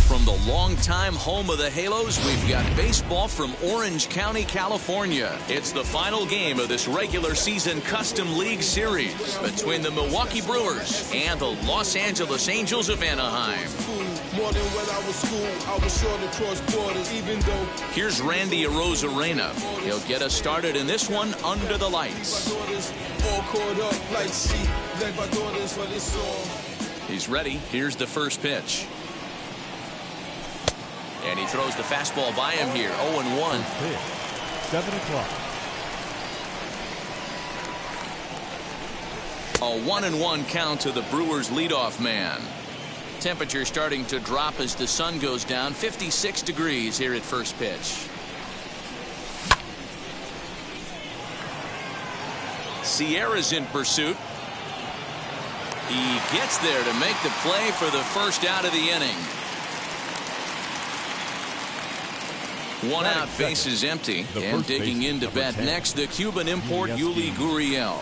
From the longtime home of the Halos, we've got baseball from Orange County, California. It's the final game of this regular season Custom League Series between the Milwaukee Brewers and the Los Angeles Angels of Anaheim. Here's Randy Arozarena. He'll get us started in this one under the lights. He's ready. Here's the first pitch. And he throws the fastball by him here. 0-1. 7 o'clock. A 1-1 count to the Brewers leadoff man. Temperature starting to drop as the sun goes down. 56 degrees here at first pitch. Sierra's in pursuit. He gets there to make the play for the first out of the inning. One out, base is empty, and digging in to bat next, the Cuban import Yuli Gurriel.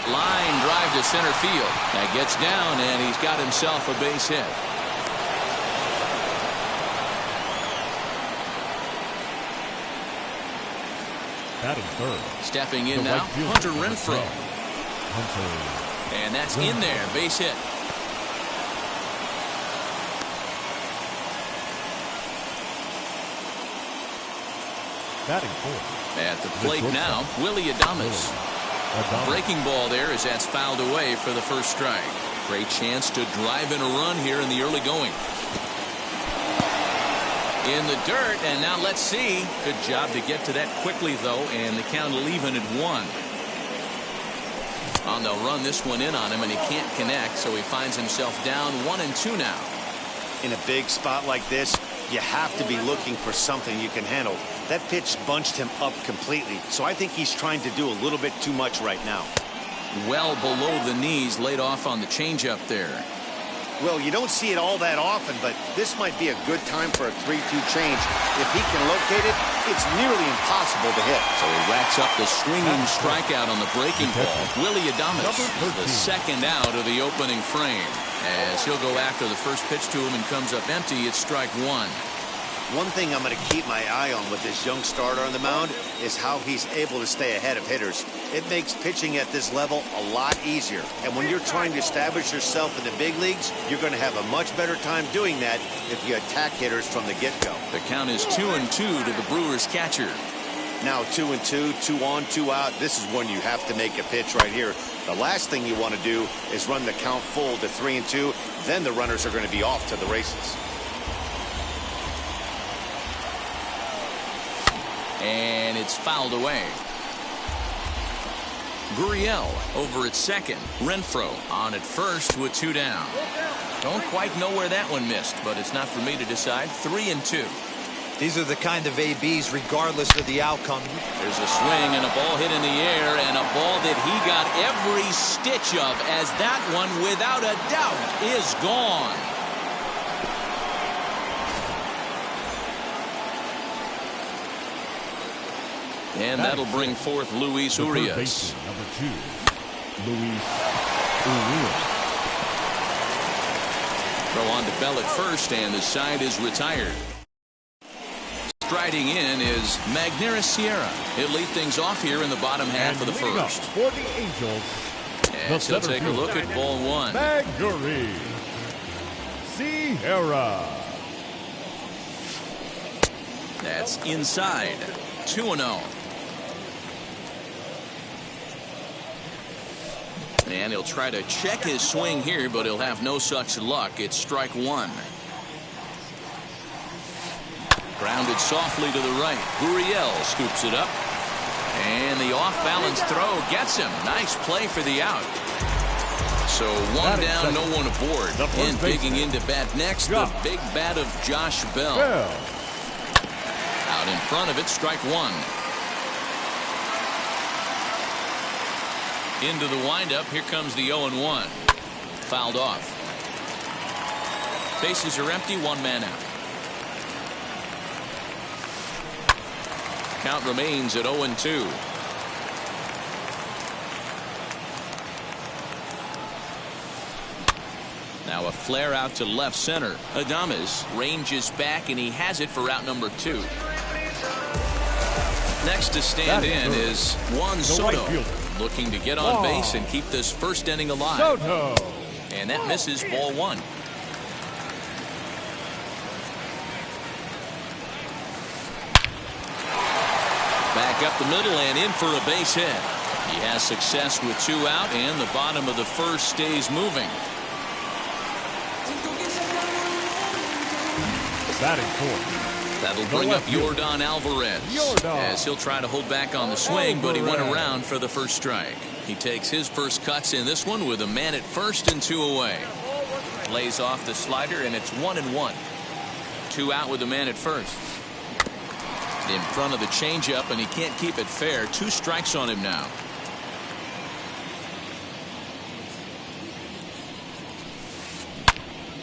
Line drive to center field. That gets down, and he's got himself a base hit. Batting third. Stepping in now, Hunter Renfroe. And that's in there, base hit. Batting fourth. At the plate now, Willie Adames. Breaking ball there as that's fouled away for the first strike. Great chance to drive in a run here in the early going. In the dirt, and now let's see. Good job to get to that quickly, though, and the count will even at 1. And they'll run this one in on him, and he can't connect, so he finds himself down 1-2 now. In a big spot like this, you have to be looking for something you can handle. That pitch bunched him up completely, so I think he's trying to do a little bit too much right now. Well below the knees, laid off on the changeup there. Well, you don't see it all that often, but this might be a good time for a 3-2 change. If he can locate it, it's nearly impossible to hit. So he racks up the swinging strikeout on the breaking ball. Willie Adames, the second out of the opening frame. As he'll go after the first pitch to him and comes up empty, it's strike 1. One thing I'm going to keep my eye on with this young starter on the mound is how he's able to stay ahead of hitters. It makes pitching at this level a lot easier. And when you're trying to establish yourself in the big leagues, you're going to have a much better time doing that if you attack hitters from the get-go. The count is 2-2 to the Brewers catcher. Now 2-2, 2 on, 2 out. This is when you have to make a pitch right here. The last thing you want to do is run the count full to 3-2. Then the runners are going to be off to the races. And it's fouled away. Gurriel over at second. Renfroe on at first with 2 down. Don't quite know where that one missed, but it's not for me to decide. 3-2. These are the kind of ABs regardless of the outcome. There's a swing and a ball hit in the air, and a ball that he got every stitch of, as that one, without a doubt, is gone. And that'll bring forth Luis Urias. Number 2, Luis Urias. Throw on to Bell at first, and the side is retired. Striding in is Magneuris Sierra. He'll lead things off here in the bottom half of the first. For the Angels, and he'll take a look at ball 1. Magneuris Sierra. That's inside. 2-0. And he'll try to check his swing here, but he'll have no such luck. It's strike 1. Grounded softly to the right. Gurriel scoops it up. And the off-balance throw gets him. Nice play for the out. So 1 down, no one aboard. And digging in to bat next, the big bat of Josh Bell. Out in front of it, strike one. Into the windup. Here comes the 0-1. Fouled off. Bases are empty, one man out. Count remains at 0-2. Now a flare out to left center. Adames ranges back, and he has it for out number 2. Next to stand in is Juan Soto, looking to get on base and keep this first inning alive. Soto. And that misses, ball 1. Back up the middle and in for a base hit. He has success with 2 out, and the bottom of the first stays moving. Batting fourth. That'll bring up Yordan Alvarez. As he'll try to hold back on the swing, but he went around for the first strike. He takes his first cuts in this one with a man at first and 2 away. Lays off the slider, and it's 1-1. 2 out with a man at first. In front of the changeup, and he can't keep it fair. 2 strikes on him now.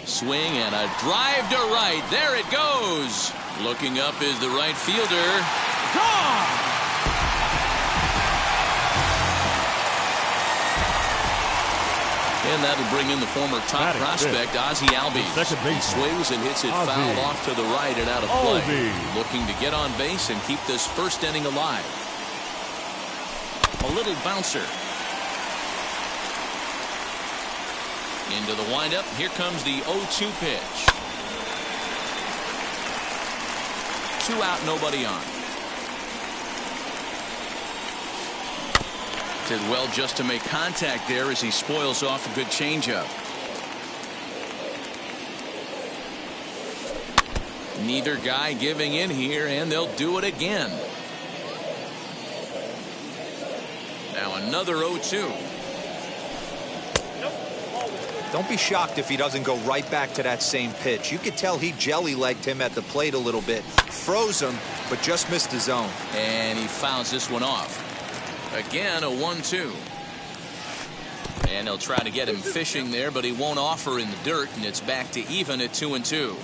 Swing and a drive to right. There it goes. Looking up is the right fielder. Gone! And that'll bring in the former top prospect, Ozzie Albies. He swings and hits it foul off to the right and out of play. Looking to get on base and keep this first inning alive. A little bouncer. Into the windup. Here comes the 0-2 pitch. 2 out, nobody on. Did well just to make contact there as he spoils off a good changeup. Neither guy giving in here, and they'll do it again. Now another 0-2. Don't be shocked if he doesn't go right back to that same pitch. You could tell he jelly-legged him at the plate a little bit. Froze him, but just missed the zone. And he fouls this one off. Again, a 1-2. And he'll try to get him fishing there, but he won't offer in the dirt, and it's back to even at 2-2.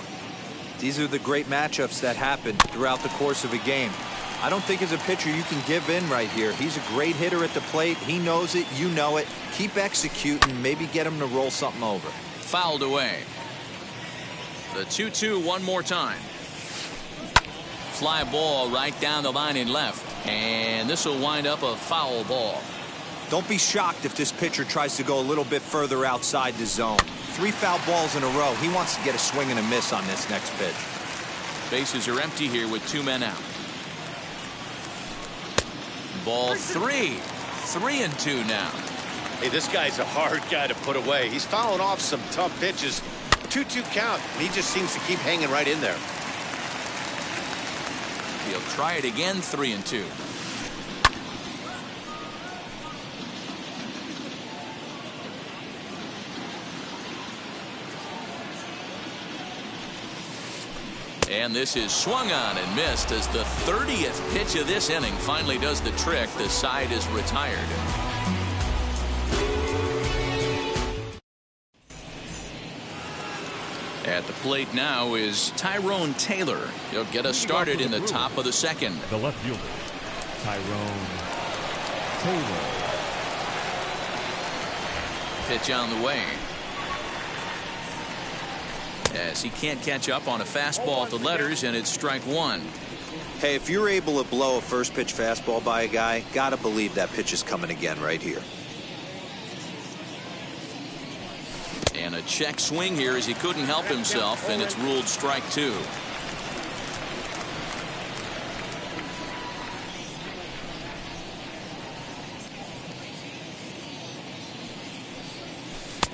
These are the great matchups that happen throughout the course of a game. I don't think as a pitcher you can give in right here. He's a great hitter at the plate. He knows it. You know it. Keep executing. Maybe get him to roll something over. Fouled away. The 2-2 one more time. Fly ball right down the line in left. And this will wind up a foul ball. Don't be shocked if this pitcher tries to go a little bit further outside the zone. 3 foul balls in a row. He wants to get a swing and a miss on this next pitch. Bases are empty here with 2 men out. Ball 3. 3-2 now. Hey, this guy's a hard guy to put away. He's fouling off some tough pitches. 2-2 count, and he just seems to keep hanging right in there. He'll try it again. 3-2. And this is swung on and missed as the 30th pitch of this inning finally does the trick. The side is retired. At the plate now is Tyrone Taylor. He'll get us started in the top of the second. The left fielder, Tyrone Taylor. Pitch on the way. As he can't catch up on a fastball at the letters, and it's strike 1. Hey, if you're able to blow a first pitch fastball by a guy, gotta believe that pitch is coming again right here. And a check swing here as he couldn't help himself, and it's ruled strike 2.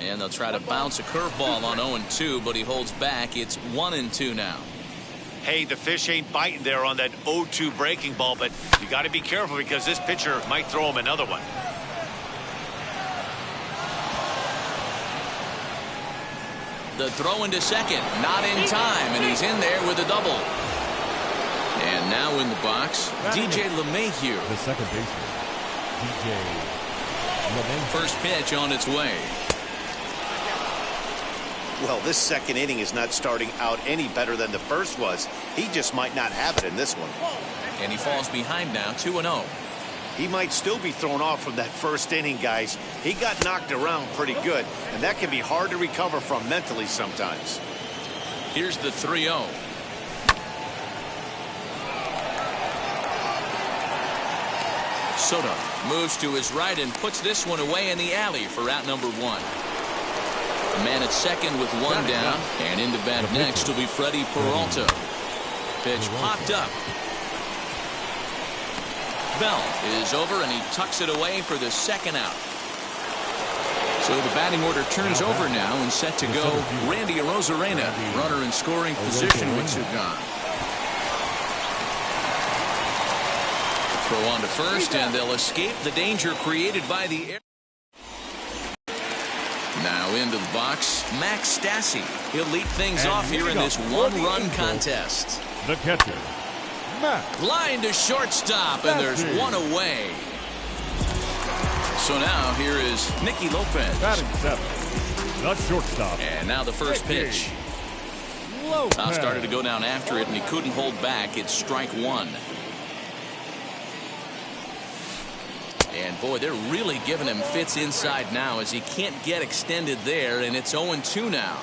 And they'll try to bounce a curveball on 0-2, but he holds back. It's 1-2 now. Hey, the fish ain't biting there on that 0-2 breaking ball, but you got to be careful because this pitcher might throw him another one. The throw into second, not in time, and he's in there with a double. And now in the box, DJ LeMahieu. The second baseman, DJ LeMahieu. First pitch on its way. Well, this second inning is not starting out any better than the first was. He just might not have it in this one. And he falls behind now, 2-0. He might still be thrown off from that first inning, guys. He got knocked around pretty good, and that can be hard to recover from mentally sometimes. Here's the 3-0. Soto moves to his right and puts this one away in the alley for out number 1. A man at second with one down, and in the bat next will be Freddie Peralta. Pitch popped up. Bell is over, and he tucks it away for the second out. So the batting order turns over now and set to go Randy Arozarena, runner in scoring position with 2 gone. Throw on to first, and they'll escape the danger created by the air. Now into the box, Max Stassi. He'll lead things off here in this one-run contest. The catcher, Max. Line to shortstop, and there's one away. So now here is Nicky Lopez. Batting 7, the shortstop. And now the first pitch. Now started to go down after it, and he couldn't hold back. It's strike 1. And boy, they're really giving him fits inside now as he can't get extended there, and it's 0-2 now.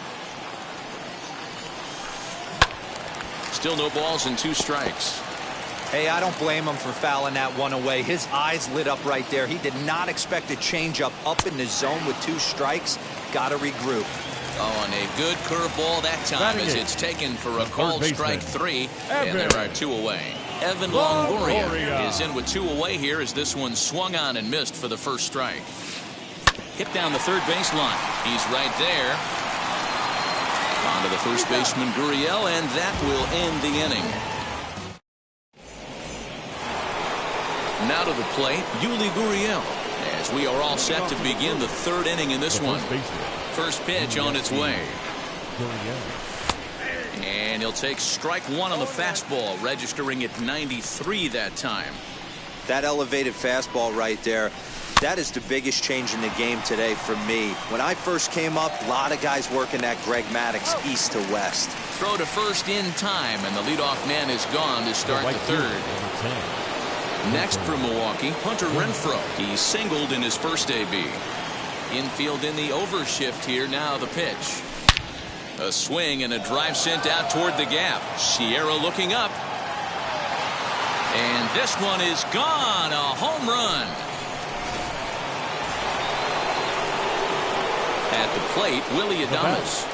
Still no balls and 2 strikes. Hey, I don't blame him for fouling that one away. His eyes lit up right there. He did not expect a changeup up in the zone with 2 strikes. Got to regroup. Oh, and a good curveball that time as it's taken for a called strike 3, and there are 2 away. Evan Longoria is in with 2 away here as this one swung on and missed for the first strike. Hit down the third baseline. He's right there. On to the first baseman, Gurriel, and that will end the inning. Now to the plate, Yuli Gurriel, as we are all set to begin the 3rd inning in this one. First pitch on its way. And he'll take strike 1 on the fastball, registering at 93 that time. That elevated fastball right there, that is the biggest change in the game today for me. When I first came up, a lot of guys working that Greg Maddux east to west. Throw to first in time, and the leadoff man is gone to start the 3rd. Next from Milwaukee, Hunter Renfroe. He singled in his first AB. Infield in the overshift here. Now the pitch. A swing and a drive sent out toward the gap. Sierra looking up. And this one is gone. A home run. At the plate, Willie Adames.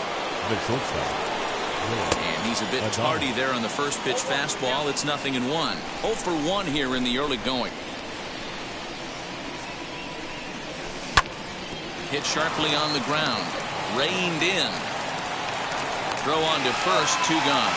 And he's a bit tardy there on the first pitch fastball. It's 0-1. 0 for 1 here in the early going. Hit sharply on the ground. Reined in. Throw on to first, 2 gone.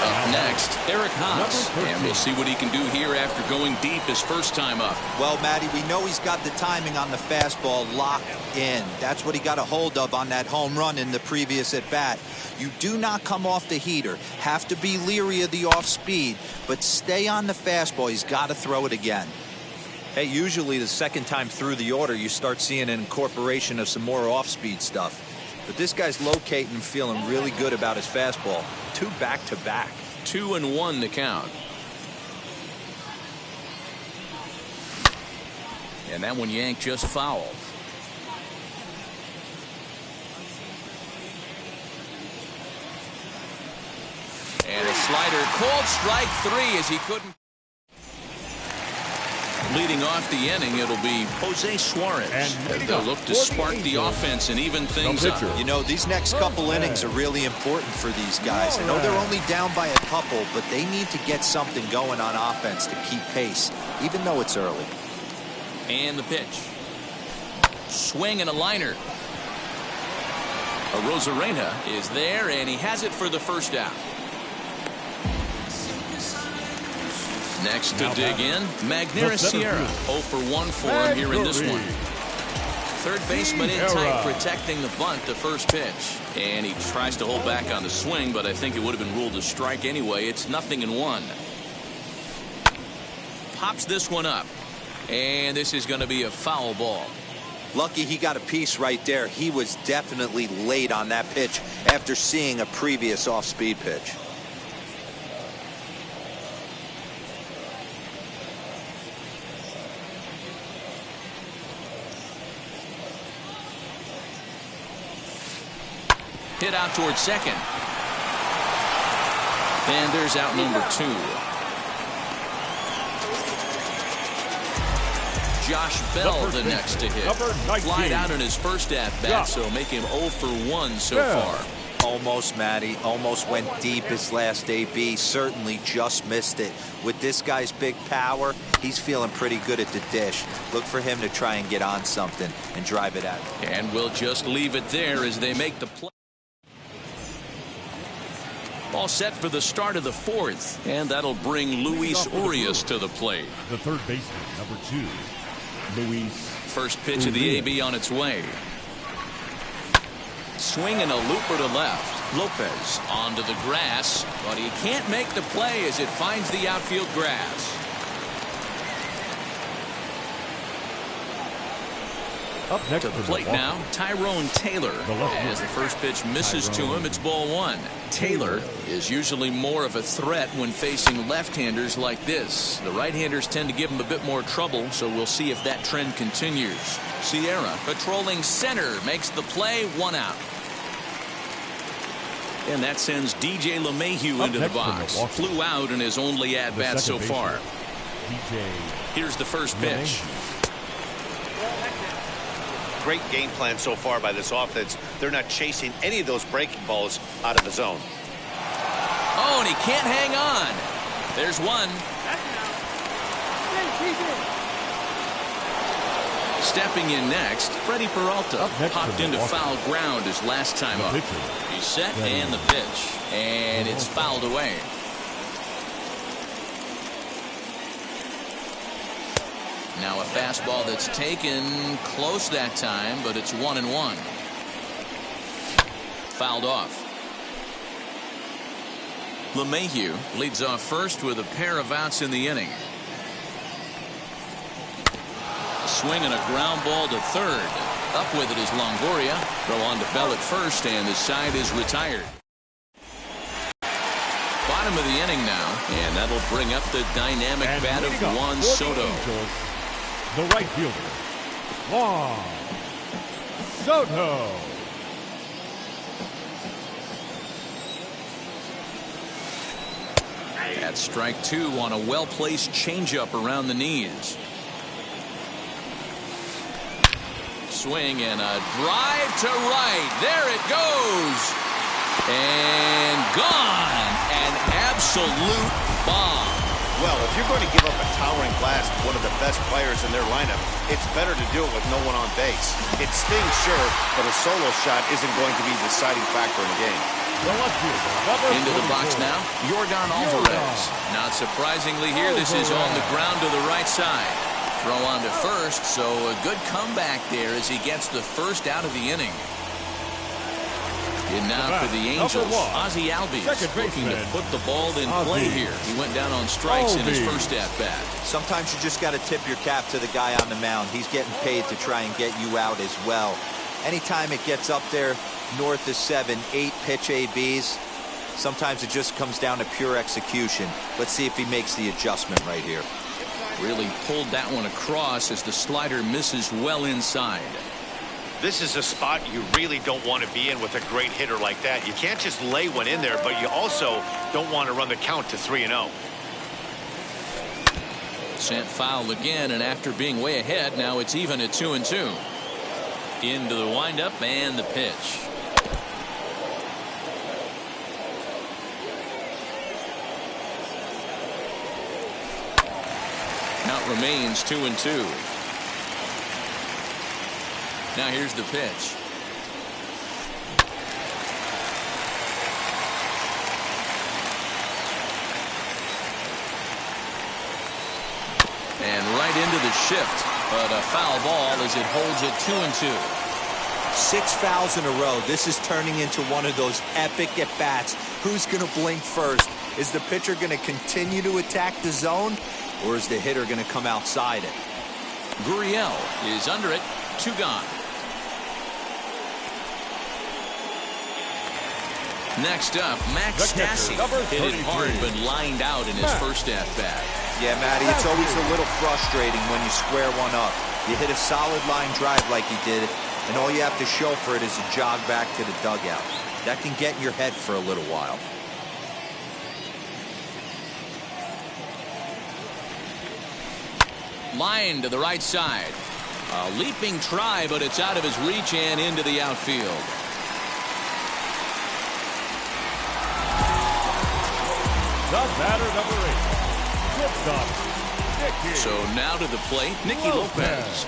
Up next, Eric Haas. And we'll see what he can do here after going deep his first time up. Well, Matty, we know he's got the timing on the fastball locked in. That's what he got a hold of on that home run in the previous at-bat. You do not come off the heater. Have to be leery of the off-speed, but stay on the fastball. He's got to throw it again. Hey, usually the second time through the order, you start seeing an incorporation of some more off-speed stuff. But this guy's locating and feeling really good about his fastball. 2 back-to-back. 2-1 to count. And that one yanked just foul. And a slider, called strike 3 as he couldn't. Leading off the inning, it'll be Jose Suarez. And they'll look to spark the offense and even things up. You know, these next couple innings are really important for these guys. I know they're only down by a couple, but they need to get something going on offense to keep pace, even though it's early. And the pitch. Swing and a liner. Arozarena is there, and he has it for the first out. Next to dig in, Magneuris Sierra. 0 for 1 for him here in this one. Third baseman in tight, protecting the bunt, the first pitch. And he tries to hold back on the swing, but I think it would have been ruled a strike anyway. It's 0-1. Pops this one up. And this is going to be a foul ball. Lucky he got a piece right there. He was definitely late on that pitch after seeing a previous off-speed pitch. Hit out towards second. And there's out number 2. Josh Bell the next to hit. Flied out in his first at-bat, so make him 0 for 1 so far. Almost, Matty. Almost went deep his last AB. Certainly just missed it. With this guy's big power, he's feeling pretty good at the dish. Look for him to try and get on something and drive it out. And we'll just leave it there as they make the play. All set for the start of the 4th, and that'll bring Luis Urias to the plate. The third baseman, number 2, Luis. First pitch of the AB on its way. Swing and a looper to left. Lopez onto the grass, but he can't make the play as it finds the outfield grass. Up next to the plate now, Tyrone Taylor. As the first pitch misses to him, it's ball 1. Taylor is usually more of a threat when facing left-handers like this. The right-handers tend to give him a bit more trouble, so we'll see if that trend continues. Sierra patrolling center makes the play, 1 out. And that sends DJ LeMahieu into the box. Flew out in his only at-bat so far. Here's the first pitch. Great game plan so far by this offense. They're not chasing any of those breaking balls out of the zone. Oh, and he can't hang on. There's one. Stepping in next, Freddie Peralta popped into foul ground his last time up. He's set and the pitch, and it's fouled away. Now a fastball that's taken close that time, but it's 1-1. Fouled off. LeMahieu leads off first with a pair of outs in the inning. A swing and a ground ball to third. Up with it is Longoria. Throw on to Bell at first, and the side is retired. Bottom of the inning now, and that'll bring up the dynamic bat of Juan Soto. The right fielder, Juan Soto. That's strike 2 on a well-placed changeup around the knees. Swing and a drive to right. There it goes. And gone. An absolute bomb. Well, if you're going to give up a towering blast to one of the best players in their lineup, it's better to do it with no one on base. It stings, sure, but a solo shot isn't going to be the deciding factor in the game. Into the box now, Yordan Alvarez. Not surprisingly here, this is on the ground to the right side. Throw on to first, so a good comeback there as he gets the first out of the inning. And now for the Angels, Ozzie Albies looking to put the ball in play here. He went down on strikes in his first at-bat. Sometimes you just got to tip your cap to the guy on the mound. He's getting paid to try and get you out as well. Anytime it gets up there north of 7, 8 pitch ABs, sometimes it just comes down to pure execution. Let's see if he makes the adjustment right here. Really pulled that one across as the slider misses well inside. This is a spot you really don't want to be in with a great hitter like that. You can't just lay one in there, but you also don't want to run the count to 3-0. Sent foul again, and after being way ahead, now it's even at 2-2. Into the windup and the pitch. Count remains 2-2. Now here's the pitch. And right into the shift. But a foul ball as it holds it 2-2. 6 fouls in a row. This is turning into one of those epic at-bats. Who's going to blink first? Is the pitcher going to continue to attack the zone, or is the hitter going to come outside it? Gurriel is under it. 2 gone. Next up, Max Stassi hit it hard but lined out in his first at-bat. Yeah, Matty, it's always a little frustrating when you square one up. You hit a solid line drive like he did, and all you have to show for it is a jog back to the dugout. That can get in your head for a little while. Line to the right side. A leaping try, but it's out of his reach and into the outfield. The batter, number 8. Shortstop, Nicky. So now to the plate, Nicky Lopez.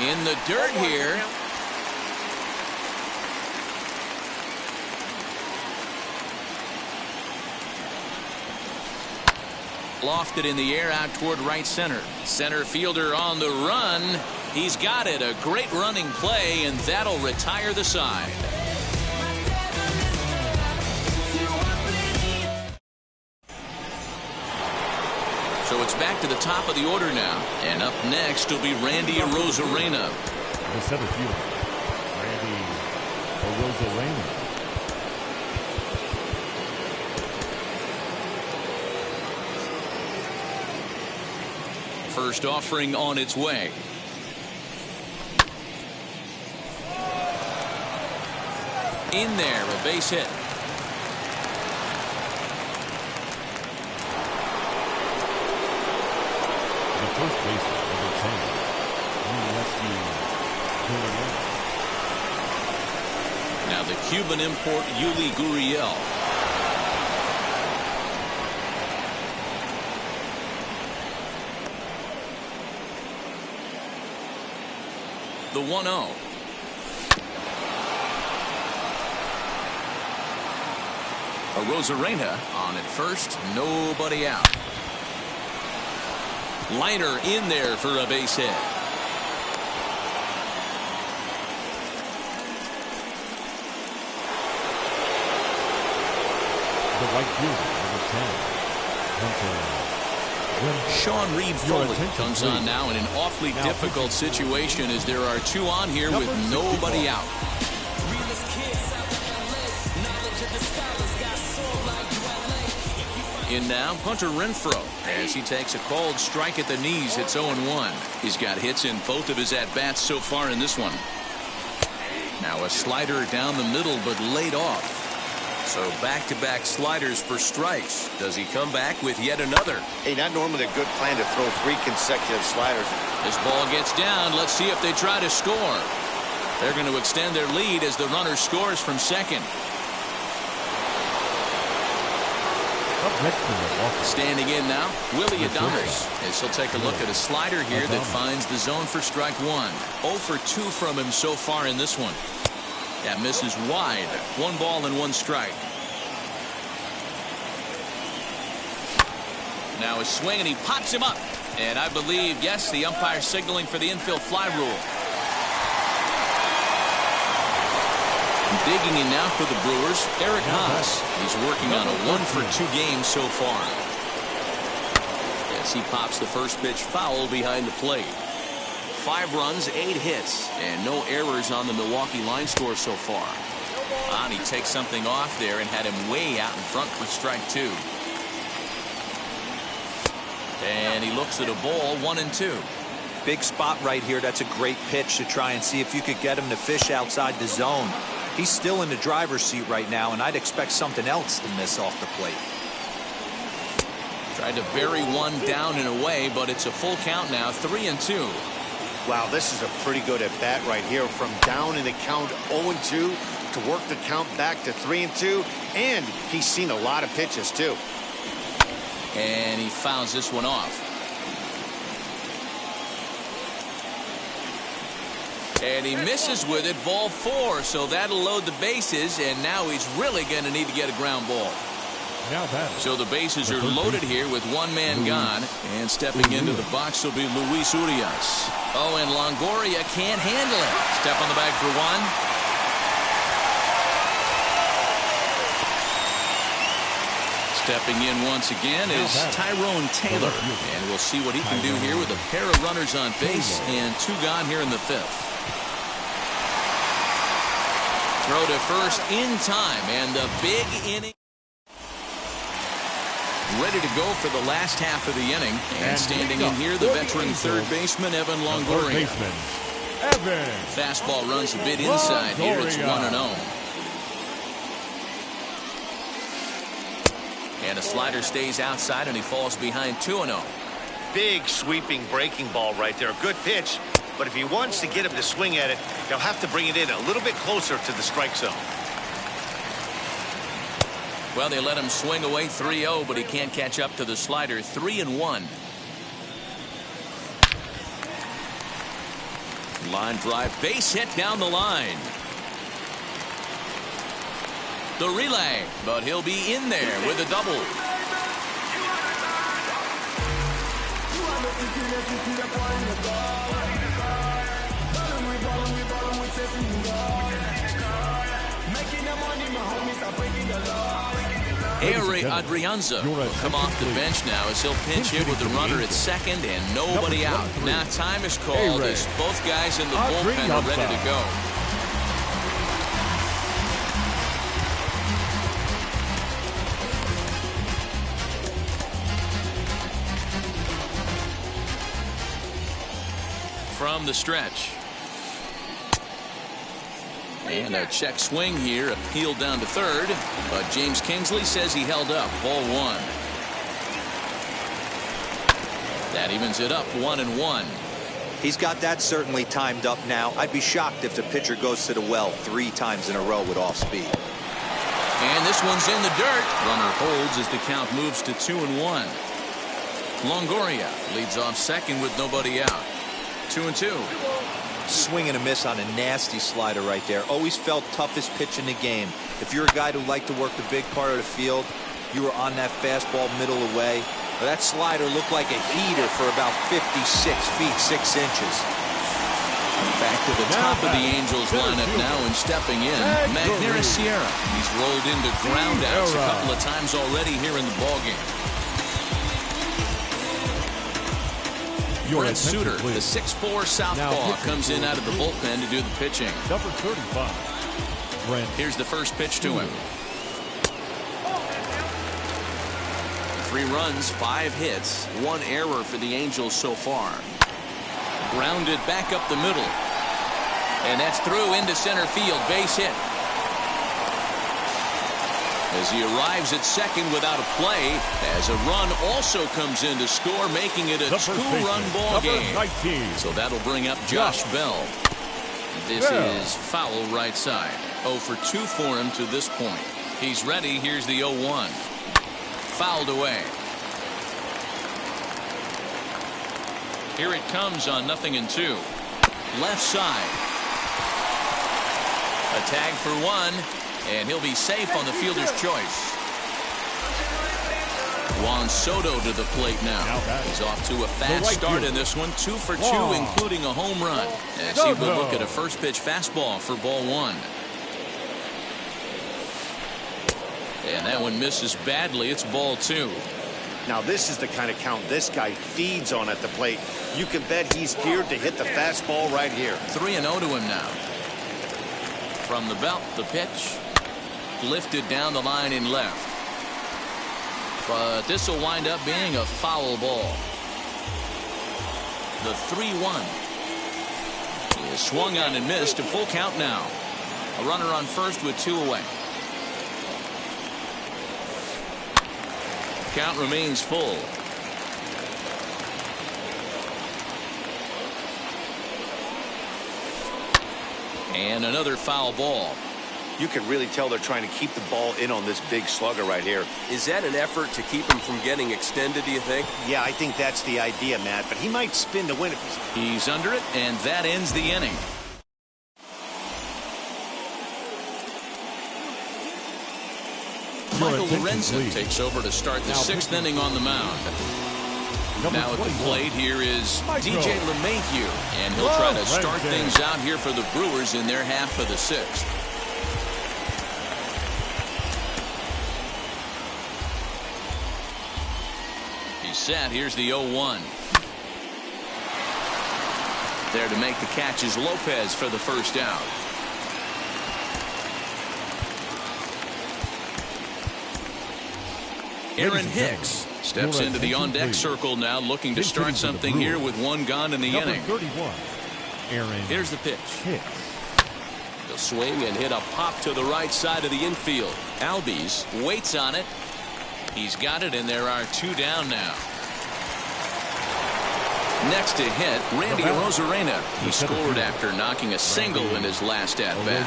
In the dirt here. Lofted in the air out toward right center. Center fielder on the run. He's got it. A great running play, and that'll retire the side. So it's back to the top of the order now. And up next will be Randy Arozarena. The center fielder, Randy Arozarena. First offering on its way. In there, a base hit. The first baseman, number 10, Now the Cuban import, Yuli Gurriel. The 1-0. Arozarena on at first, nobody out. Liner in there for a base hit. The right fielder, number 10, Sean Reed Foley comes on now in an awfully difficult situation as there are 2 on here with nobody out. In now, Hunter Renfroe, as he takes a cold strike at the knees. It's 0-1. He's got hits in both of his at-bats so far in this one. Now a slider down the middle, but laid off. So back-to-back sliders for strikes. Does he come back with yet another? Hey, not normally a good plan to throw 3 consecutive sliders. This ball gets down. Let's see if they try to score. They're going to extend their lead as the runner scores from second. Standing in now, Willie Adames, as he'll take a look at a slider here that finds the zone for strike 1. 0 for 2 from him so far in this one. That misses wide. 1 ball and 1 strike. Now a swing, and he pops him up. And I believe, yes, the umpire signaling for the infield fly rule. Digging in now for the Brewers, Eric Haas. He's working on a 1 for 2 game so far. As he pops the first pitch foul behind the plate. 5 runs, 8 hits, and no errors on the Milwaukee line score so far. And he takes something off there and had him way out in front for strike 2. And he looks at a ball, 1-2. Big spot right here. That's a great pitch to try and see if you could get him to fish outside the zone. He's still in the driver's seat right now, and I'd expect something else to miss off the plate. Tried to bury one down and away, but it's a full count now, 3-2. Wow, this is a pretty good at-bat right here. From down in the count 0-2 to work the count back to 3-2, and he's seen a lot of pitches, too. And he fouls this one off. And he misses with it, ball 4, so that'll load the bases, and now he's really going to need to get a ground ball. Now batting. So the bases are loaded here with one man gone. And stepping into the box will be Luis Urias. Oh, and Longoria can't handle it. Step on the bag for one. Stepping in once again is Tyrone Taylor. And we'll see what he can do here with a pair of runners on base and two gone here in the fifth. Throw to first in time, and the big inning ready to go for the last half of the inning. And standing in here, the veteran third baseman, Evan Longoria. Fastball runs a bit inside here. It's 1-0. And a slider stays outside, and he falls behind 2-0. Big sweeping breaking ball right there. Good pitch. But if he wants to get him to swing at it, he'll have to bring it in a little bit closer to the strike zone. Well, they let him swing away 3-0, but he can't catch up to the slider. 3-1. Line drive, base hit down the line. The relay, but he'll be in there with a double. Harry Adrianza will come off the bench now as he'll pinch hit with the runner at second and nobody out. Now time is called as both guys in the bullpen are ready to go. From the stretch. And a check swing here, appealed down to third, but James Kingsley says he held up. Ball one. That evens it up 1-1. He's got that certainly timed up now. I'd be shocked if the pitcher goes to the well 3 times in a row with off speed. And this one's in the dirt. Runner holds as the count moves to 2-1. Longoria leads off second with nobody out. 2-2. Swing and a miss on a nasty slider right there. Always felt toughest pitch in the game. If you're a guy who liked to work the big part of the field, you were on that fastball middle away. That slider looked like a heater for about 56 feet 6 inches. Back to the top of the Angels lineup now, and stepping in, Magneuris Sierra. He's rolled into ground outs a couple of times already here in the ballgame. Brent Suter, the 6'4" southpaw, comes in out of the bullpen to do the pitching. Number 35. Brent. Here's the first pitch to him. 3 runs, 5 hits, 1 error for the Angels so far. Grounded back up the middle. And that's through into center field. Base hit. As he arrives at second without a play, as a run also comes in to score, making it a 2-run ball game. So that'll bring up Josh Bell. This is foul right side. 0 for 2 for him to this point. He's ready. Here's the 0-1. Fouled away. Here it comes on 0-2. Left side. A tag for 1. And he'll be safe on the fielder's choice. Juan Soto to the plate now. He's off to a fast start in this one. 2 for 2, including a home run. As he will look at a first pitch fastball for ball 1. And that one misses badly. It's ball 2. Now this is the kind of count this guy feeds on at the plate. You can bet he's geared to hit the fastball right here. 3-0 to him now. From the belt, the pitch. Lifted down the line in left. But this will wind up being a foul ball. The 3-1. He is swung on and missed. A full count now. A runner on first with 2 away. Count remains full. And another foul ball. You can really tell they're trying to keep the ball in on this big slugger right here. Is that an effort to keep him from getting extended, do you think? Yeah, I think that's the idea, Matt. But he might spin to win it. He's under it, and that ends the inning. Michael Lorenzen takes over to start the sixth inning on the mound. Now at the plate here is DJ LeMahieu, and he'll try to start things out here for the Brewers in their half of the sixth. He's set. Here's the 0-1. There to make the catch is Lopez for the first out. Aaron Hicks steps into the on-deck circle now, looking to start something here with one gone in the inning. 31, Aaron. Here's the pitch. Hicks. He'll swing and hit a pop to the right side of the infield. Albies waits on it. He's got it, and there are two down now. Next to hit, Randy Arozarena. He scored after knocking a single in his last at-bat.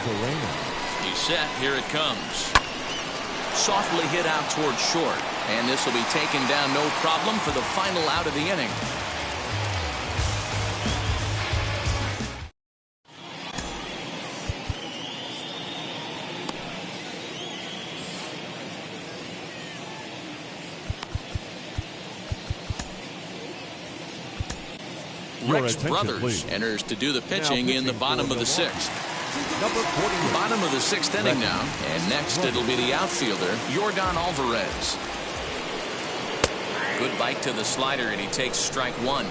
He's set. Here it comes. Softly hit out towards short, and this will be taken down no problem for the final out of the inning. Rex Brothers enters to do the pitching in the bottom of the sixth. Bottom of the sixth inning now, and next it'll be the outfielder Yordan Alvarez. Good bite to the slider, and he takes strike one.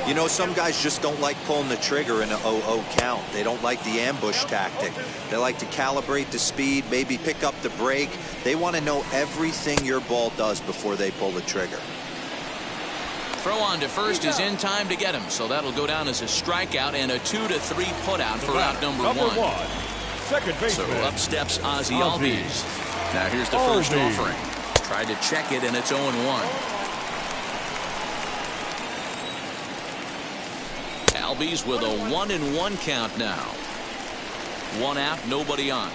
You know, some guys just don't like pulling the trigger in an 0-0 count. They don't like the ambush tactic. They like to calibrate the speed, maybe pick up the break. They want to know everything your ball does before they pull the trigger. Throw on to first is in time to get him, so that'll go down as a strikeout and a 2-3 putout for out number one. Second baseman. So up steps Ozzie Albies. Now here's the first offering. Tried to check it, and it's 0-1. Albies with a 1-1 count now. One out, nobody on.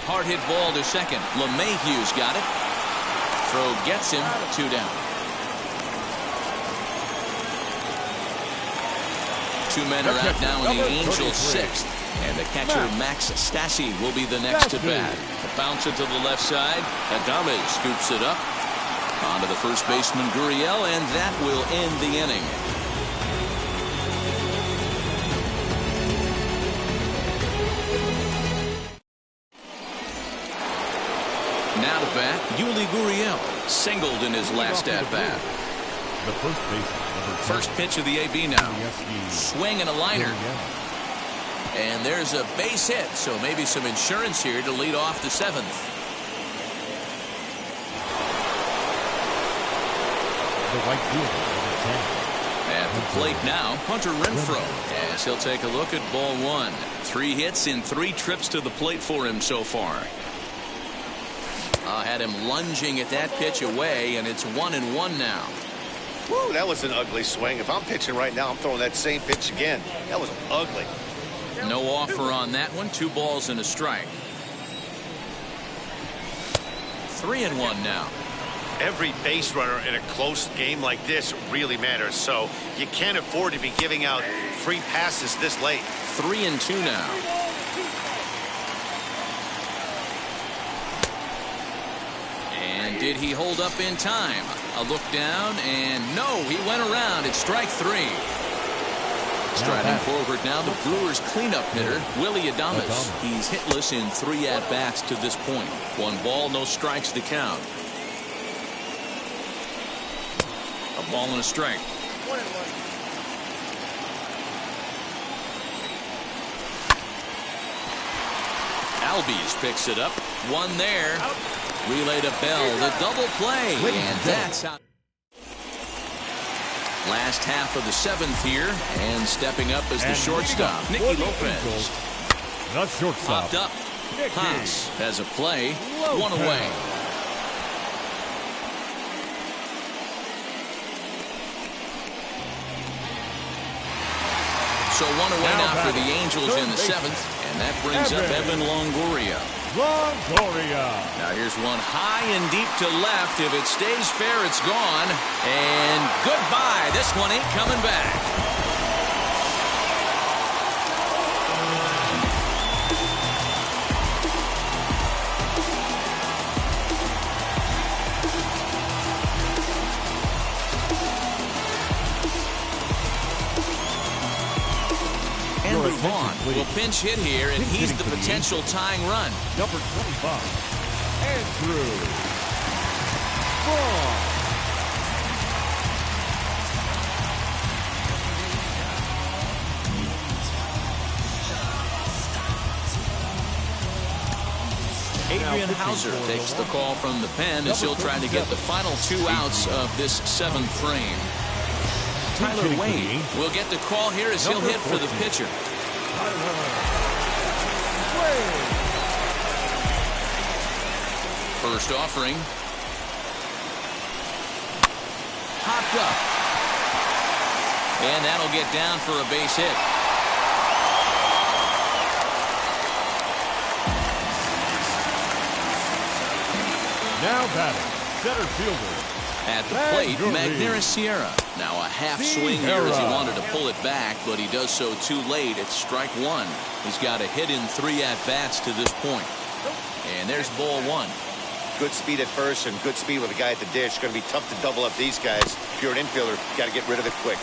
Hard hit ball to second. LeMahieu's got it. Throw gets him, two down. Two men are out now in the Angels' sixth, and the catcher Max Stassi will be the next to bat. A bouncer to the left side. Adames scoops it up onto the first baseman Gurriel, and that will end the inning. Now to bat, Yuli Gurriel singled in his last at bat. The first baseman. First pitch of the AB now. Swing and a liner. And there's a base hit, so maybe some insurance here to lead off the seventh. The right fielder, At the plate now, Hunter Renfroe, as he'll take a look at ball one. 3 hits in 3 trips to the plate for him so far. Had him lunging at that pitch away, and it's 1-1 now. Woo, that was an ugly swing. If I'm pitching right now, I'm throwing that same pitch again. That was ugly. No offer on that one. 2 balls and a strike. 3-1 now. Every base runner in a close game like this really matters, so you can't afford to be giving out free passes this late. 3-2 now. And did he hold up in time? A look down, and no, he went around. It's strike 3. Striding forward now, the Brewers' cleanup hitter, Willie Adames. He's hitless in 3 at-bats to this point. 1 ball, no strikes to count. A ball and a strike. Albies picks it up. 1 there. Relay to Bell, the double play, and that's how. Last half of the 7th here, and stepping up as the shortstop, Nicky Lopez. The shortstop. Popped up. Haas has a play. 1 away. So 1 away now for the Angels in the 7th, and that brings up Evan Longoria. Now here's one high and deep to left. If it stays fair, it's gone. And goodbye. This one ain't coming back. pinch hit here, and he's the potential tying run. Number 25, Andrew Braun. Adrian Hauser takes the call from the pen as he'll try to get the final 2 outs of this 7th frame. Tyler Wade will get the call here as he'll hit for the pitcher. First offering. Popped up. And that'll get down for a base hit. Now batting, center fielder. At the plate, Magneuris Sierra. Now a half swing here as he wanted to pull it back, but he does so too late. It's strike 1. He's got a hit in 3 at-bats to this point. And there's ball 1. Good speed at first and good speed with a guy at the dish. Going to be tough to double up these guys. If you're an infielder, got to get rid of it quick.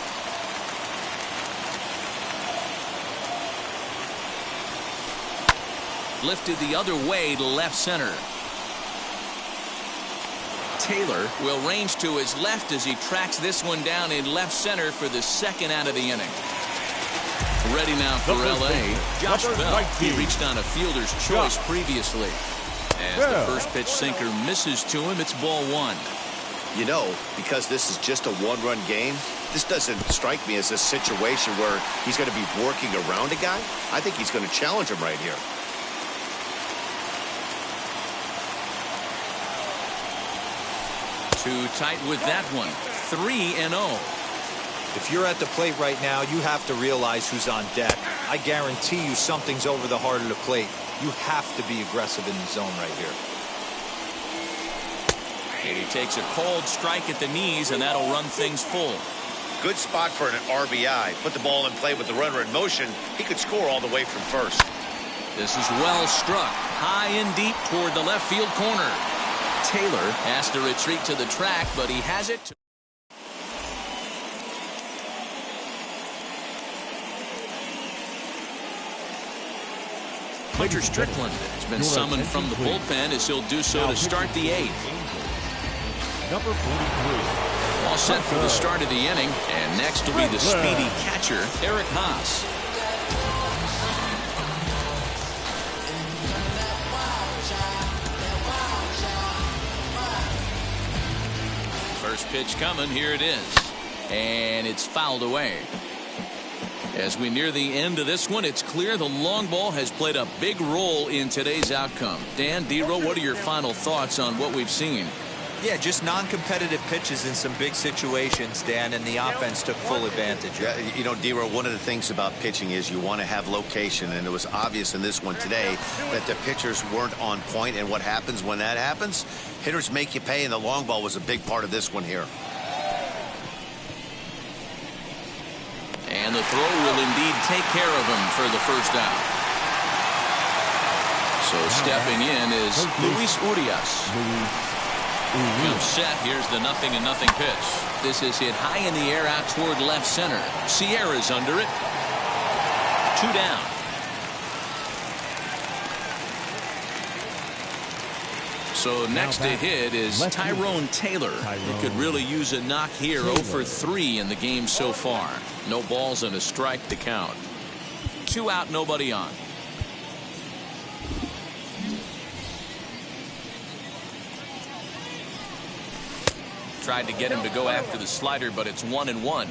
Lifted the other way to left center. Taylor will range to his left as he tracks this one down in left center for the 2nd out of the inning. Ready now for L.A. Josh Bell. He reached on a fielder's choice previously. As the first pitch sinker misses to him, it's ball 1. You know, because this is just a one-run game, this doesn't strike me as a situation where he's going to be working around a guy. I think he's going to challenge him right here. Too tight with that one. 3-0. If you're at the plate right now, you have to realize who's on deck. I guarantee you something's over the heart of the plate. You have to be aggressive in the zone right here. And he takes a called strike at the knees, and that'll run things full. Good spot for an RBI. Put the ball in play with the runner in motion. He could score all the way from first. This is well struck. High and deep toward the left field corner. Taylor has to retreat to the track, but he has it. Pitcher Strickland has been summoned from the bullpen as he'll do so to start the 8th. Number 43. All set for the start of the inning, and next will be the speedy catcher, Eric Haas. First pitch coming, here it is. And it's fouled away. As we near the end of this one, it's clear the long ball has played a big role in today's outcome. Dan, D-Row, what are your final thoughts on what we've seen? Yeah, just non-competitive pitches in some big situations, Dan, and the offense took full advantage. Yeah, you know, D-Row, one of the things about pitching is you want to have location, and it was obvious in this one today that the pitchers weren't on point, and what happens when that happens? Hitters make you pay, and the long ball was a big part of this one here. And the throw will indeed take care of him for the first out. So stepping in is Luis Urias. Comes set. Here's the 0-0 pitch. This is hit high in the air out toward left center. Sierra's under it. 2 down. So next to hit is Tyrone Taylor. He could really use a knock here. 0 for 3 in the game so far. No balls and a strike to count. 2 out, nobody on. Tried to get him to go after the slider, but it's 1-1.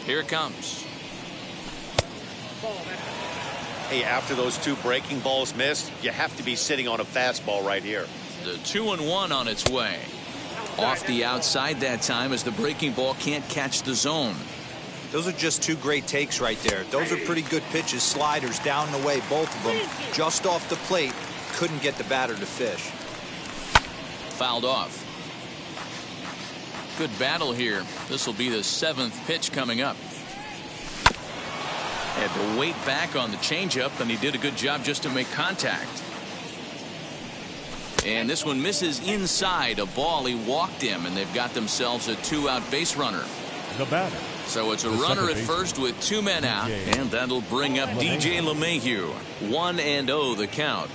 Here it comes. Hey, after those 2 breaking balls missed, you have to be sitting on a fastball right here. The 2-1 on its way. Off the outside that time as the breaking ball can't catch the zone. Those are just 2 great takes right there. Those are pretty good pitches. Sliders down the way, both of them. Just off the plate. Couldn't get the batter to fish. Fouled off. Good battle here. This will be the 7th pitch coming up. Had to wait back on the changeup, and he did a good job just to make contact. And this one misses inside a ball. He walked him, and they've got themselves a 2-out base runner. The batter. So it's a runner at first with 2 men out, and that'll bring up DJ LeMahieu. 1-0 the count.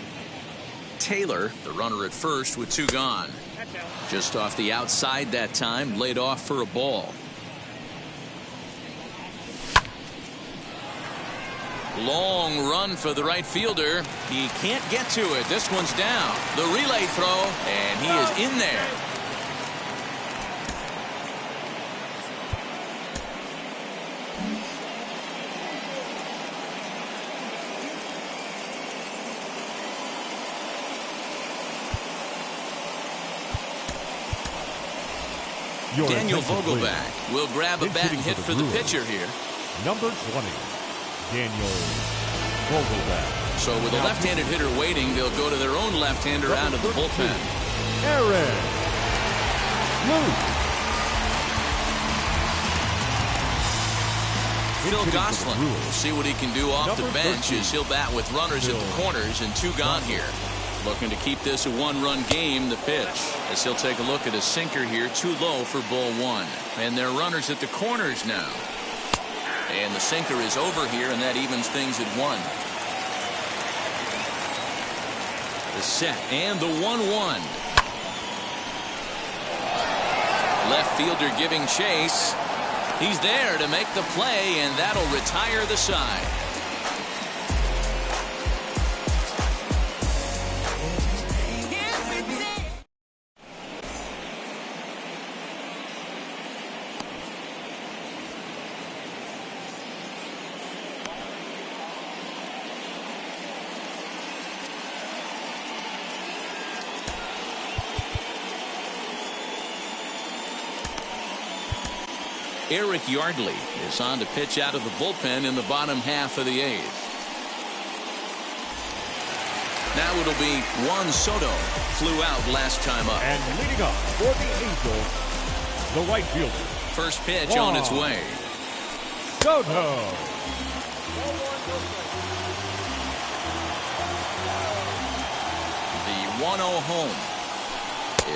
Taylor, the runner at first with 2 gone. Just off the outside that time, laid off for a ball. Long run for the right fielder. He can't get to it. This one's down. The relay throw, and he is in there. Daniel Vogelback will grab a bat and hit for the pitcher here. Number 20, Daniel Vogelback. So with a left-handed hitter waiting, they'll go to their own left-hander out of the bullpen. Aaron Luke. Phil Gosselin will see what he can do off the bench as he'll bat with runners at the corners and 2 gone here. Looking to keep this a 1-run game. The pitch as he'll take a look at a sinker here, too low for ball 1. And they're runners at the corners now. And the sinker is over here, and that evens things at 1. The set and the 1-1. Left fielder giving chase. He's there to make the play, and that'll retire the side. Eric Yardley is on to pitch out of the bullpen in the bottom half of the 8th. Now it'll be Juan Soto. Flew out last time up. And leading up for the Angels, the right fielder. First pitch on its way. Soto. The 1-0 home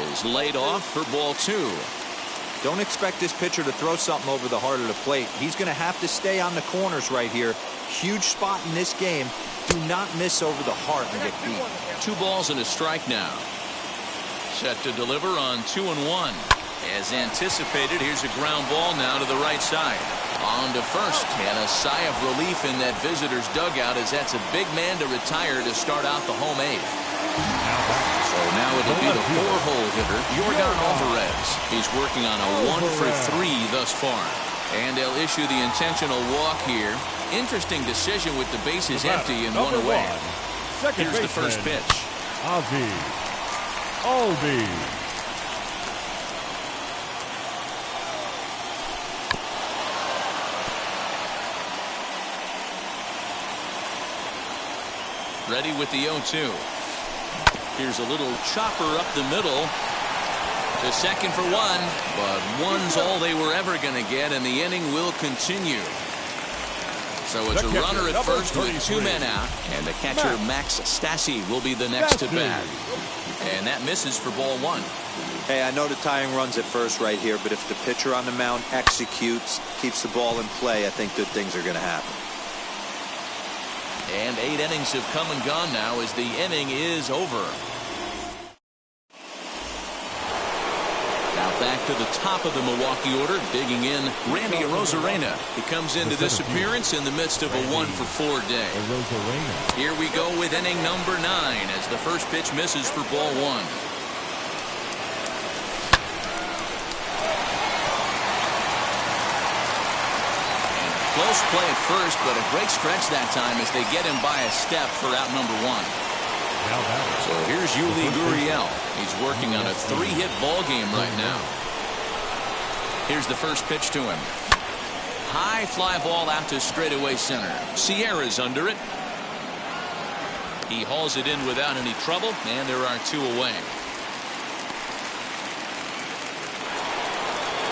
is laid off for ball 2. Don't expect this pitcher to throw something over the heart of the plate. He's going to have to stay on the corners right here. Huge spot in this game. Do not miss over the heart and get beat. 2 balls and a strike now. Set to deliver on 2-1. As anticipated, here's a ground ball now to the right side. On to first, and a sigh of relief in that visitor's dugout as that's a big man to retire to start out the home 8th. So now it'll be the 4-hole hitter, Yordan Alvarez. He's working on a 1-for-3 thus far. And they'll issue the intentional walk here. Interesting decision with the bases empty and 1 away. Here's the first pitch. Ozzie Albies. Ready with the 0-2. Here's a little chopper up the middle to second for 1, but 1's all they were ever going to get, and the inning will continue. So it's a runner at first with 2 men out, and the catcher Max Stassi will be the next to bat. And that misses for ball 1. Hey, I know the tying run's at first right here, but if the pitcher on the mound executes, keeps the ball in play, I think good things are going to happen. And 8 innings have come and gone now as the inning is over. Now back to the top of the Milwaukee order, digging in Randy Arozarena. He comes into this appearance in the midst of a 1-for-4 day. Here we go with inning number 9 as the first pitch misses for ball 1. Close play at first, but a great stretch that time as they get him by a step for out number 1. So here's Yuli Gurriel. He's working on a 3-hit ball game right now. Here's the first pitch to him. High fly ball out to straightaway center. Sierra's under it. He hauls it in without any trouble, and there are 2 away.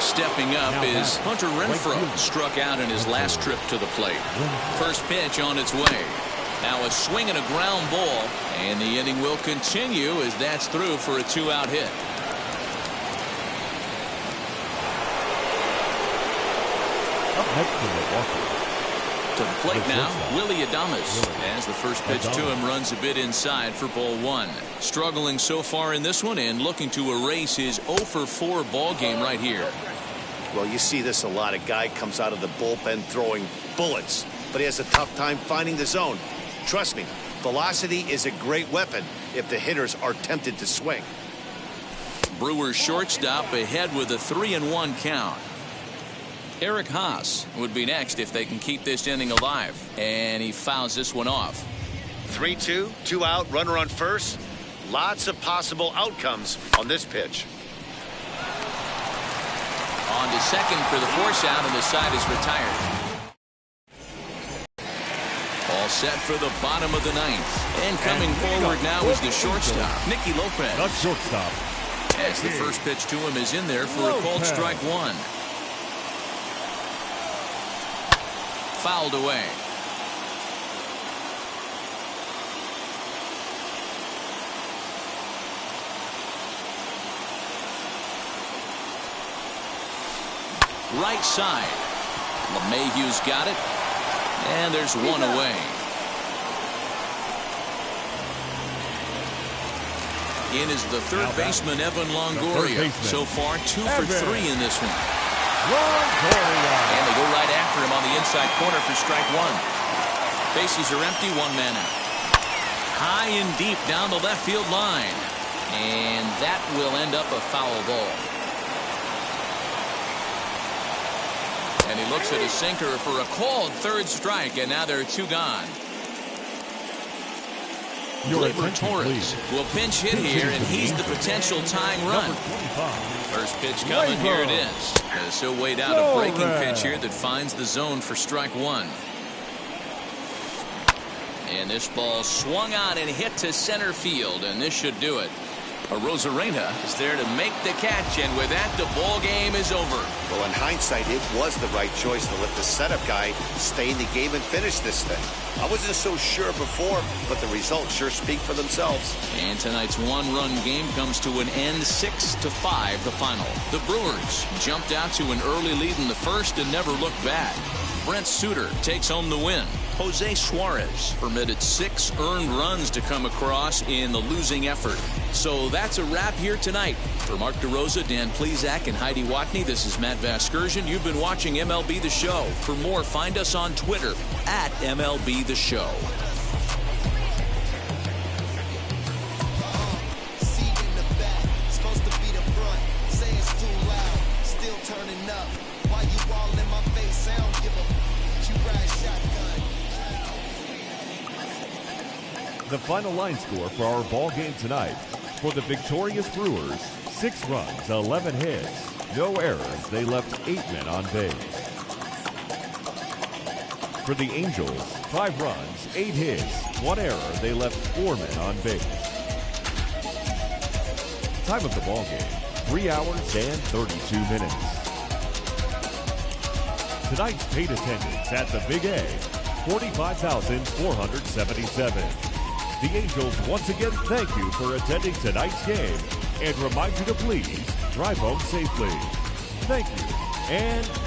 Stepping up is Hunter Renfroe, struck out in his last trip to the plate. First pitch on its way. Now a swing and a ground ball, and the inning will continue as that's through for a 2-out hit. Up next to Milwaukee. To the plate now, Willie Adames, as the first pitch to him runs a bit inside for ball 1. Struggling so far in this one and looking to erase his 0-for-4 ball game right here. Well, you see this a lot. A guy comes out of the bullpen throwing bullets, but he has a tough time finding the zone. Trust me, velocity is a great weapon if the hitters are tempted to swing. Brewers shortstop ahead with a 3-1 count. Eric Haas would be next if they can keep this inning alive, and he fouls this one off. 3-2, 2 out, runner on first. Lots of possible outcomes on this pitch. On to second for the force out, and the side is retired. All set for the bottom of the 9th. And coming forward now is the shortstop, Nicky Lopez. The shortstop. As the first pitch to him is in there for a called strike 1. Fouled away. Right side. LeMahieu's got it. And there's one away. In is the third baseman, Evan Longoria. So far, 2 for 3 in this one. And they go right after him on the inside corner for strike 1. Bases are empty, 1 man out. High and deep down the left field line. And that will end up a foul ball. And he looks at his sinker for a called third strike, and now there are 2 gone. Gleyber Torres will pinch hit here, and he's the potential tying run. First pitch coming, here it is. As he'll wait out a breaking pitch here that finds the zone for strike 1. And this ball swung on and hit to center field, and this should do it. Arozarena is there to make the catch, and with that, the ball game is over. Well, in hindsight, it was the right choice to let the setup guy stay in the game and finish this thing. I wasn't so sure before, but the results sure speak for themselves. And tonight's 1-run game comes to an end, 6-5 the final. The Brewers jumped out to an early lead in the first and never looked back. Brent Suter takes home the win. Jose Suarez permitted 6 earned runs to come across in the losing effort. So that's a wrap here tonight. For Mark DeRosa, Dan Plesac, and Heidi Watney, this is Matt Vasgersian. You've been watching MLB The Show. For more, find us on Twitter at MLB The Show. The final line score for our ball game tonight. For the victorious Brewers, 6 runs, 11 hits, no errors. They left 8 men on base. For the Angels, 5 runs, 8 hits, 1 error. They left 4 men on base. Time of the ball game, 3 hours and 32 minutes. Tonight's paid attendance at the Big A, 45,477. The Angels once again thank you for attending tonight's game and remind you to please drive home safely. Thank you and good